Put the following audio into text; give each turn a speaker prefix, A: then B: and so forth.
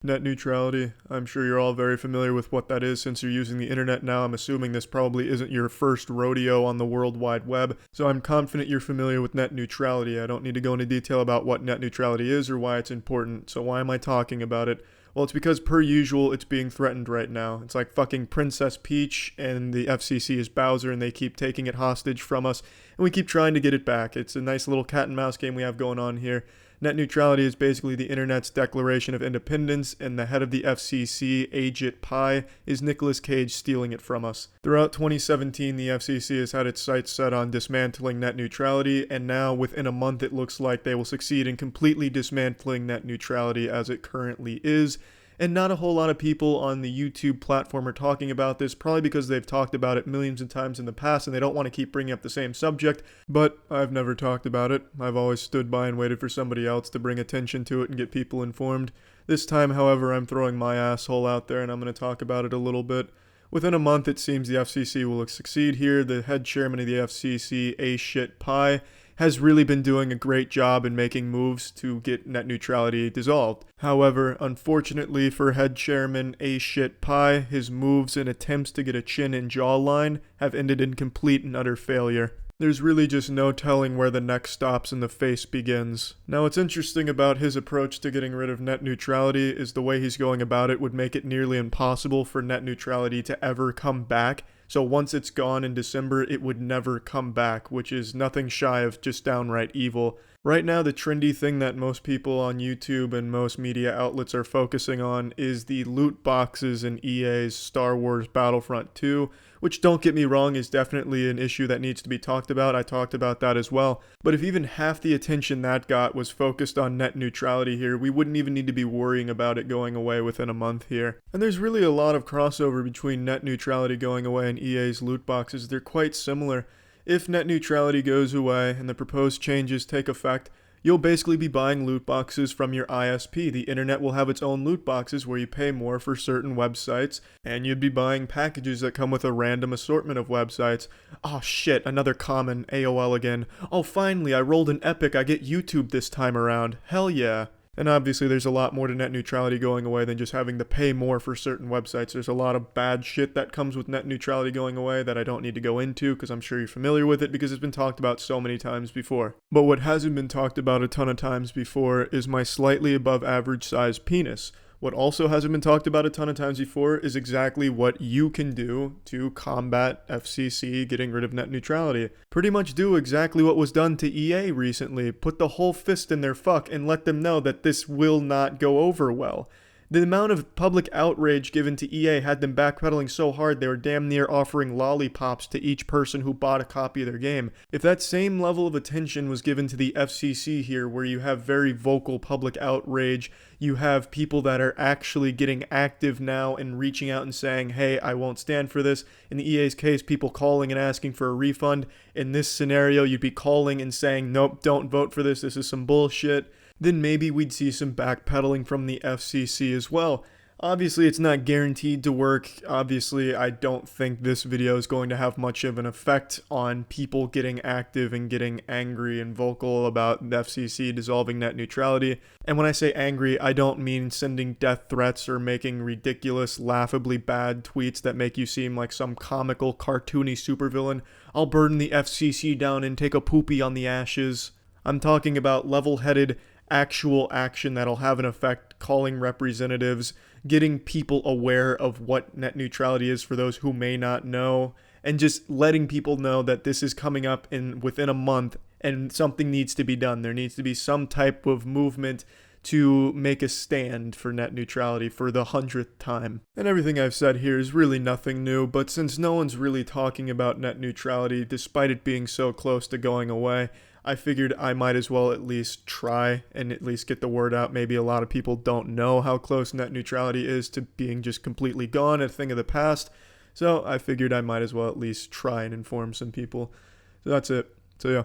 A: Net neutrality. I'm sure you're all very familiar with what that is since you're using the internet now. I'm assuming this probably isn't your first rodeo on the World Wide Web, so I'm confident you're familiar with net neutrality. I don't need to go into detail about what net neutrality is or why it's important, so why am I talking about it? Well, it's because, per usual, it's being threatened right now. It's like fucking Princess Peach, and the FCC is Bowser, and they keep taking it hostage from us, and we keep trying to get it back. It's a nice little cat and mouse game we have going on here. Net neutrality is basically the internet's declaration of independence, and the head of the FCC, Ajit Pai, is Nicolas Cage stealing it from us. Throughout 2017, the FCC has had its sights set on dismantling net neutrality, and now, within a month, it looks like they will succeed in completely dismantling net neutrality as it currently is. And not a whole lot of people on the YouTube platform are talking about this, probably because they've talked about it millions of times in the past and they don't want to keep bringing up the same subject, but I've never talked about it. I've always stood by and waited for somebody else to bring attention to it and get people informed. This time, however, I'm throwing my asshole out there and I'm going to talk about it a little bit. Within a month, it seems the FCC will succeed here. The head chairman of the FCC, Ajit Pai, has really been doing a great job in making moves to get net neutrality dissolved. However, unfortunately for head chairman Ajit Pai, his moves and attempts to get a chin and jawline have ended in complete and utter failure. There's really just no telling where the neck stops and the face begins. Now, what's interesting about his approach to getting rid of net neutrality is the way he's going about it would make it nearly impossible for net neutrality to ever come back. So once it's gone in December, it would never come back, which is nothing shy of just downright evil. Right now, the trendy thing that most people on YouTube and most media outlets are focusing on is the loot boxes in EA's Star Wars Battlefront 2, which, don't get me wrong, is definitely an issue that needs to be talked about. I talked about that as well. But if even half the attention that got was focused on net neutrality here, we wouldn't even need to be worrying about it going away within a month here. And there's really a lot of crossover between net neutrality going away and EA's loot boxes. They're quite similar. If net neutrality goes away and the proposed changes take effect, you'll basically be buying loot boxes from your ISP. The internet will have its own loot boxes where you pay more for certain websites, and you'd be buying packages that come with a random assortment of websites. Oh shit, another common, AOL again. Oh finally, I rolled an epic, I get YouTube this time around. Hell yeah. And obviously there's a lot more to net neutrality going away than just having to pay more for certain websites. There's a lot of bad shit that comes with net neutrality going away that I don't need to go into because I'm sure you're familiar with it because it's been talked about so many times before. But what hasn't been talked about a ton of times before is my slightly above average size penis. What also hasn't been talked about a ton of times before is exactly what you can do to combat FCC getting rid of net neutrality. Pretty much do exactly what was done to EA recently. Put the whole fist in their fuck and let them know that this will not go over well. The amount of public outrage given to EA had them backpedaling so hard they were damn near offering lollipops to each person who bought a copy of their game. If that same level of attention was given to the FCC here, where you have very vocal public outrage, you have people that are actually getting active now and reaching out and saying, hey, I won't stand for this. In the EA's case, people calling and asking for a refund. In this scenario, you'd be calling and saying, nope, don't vote for this, this is some bullshit. Then maybe we'd see some backpedaling from the FCC as well. Obviously, it's not guaranteed to work. Obviously, I don't think this video is going to have much of an effect on people getting active and getting angry and vocal about the FCC dissolving net neutrality. And when I say angry, I don't mean sending death threats or making ridiculous, laughably bad tweets that make you seem like some comical, cartoony supervillain. I'll burn the FCC down and take a poopy on the ashes. I'm talking about level-headed, actual action that'll have an effect, calling representatives, getting people aware of what net neutrality is for those who may not know, and just letting people know that this is coming up within a month and something needs to be done. There needs to be some type of movement to make a stand for net neutrality for the 100th time. And everything I've said here is really nothing new, but since no one's really talking about net neutrality, despite it being so close to going away, I figured I might as well at least try and at least get the word out. Maybe a lot of people don't know how close net neutrality is to being just completely gone, a thing of the past. So I figured I might as well at least try and inform some people. So that's it. So yeah.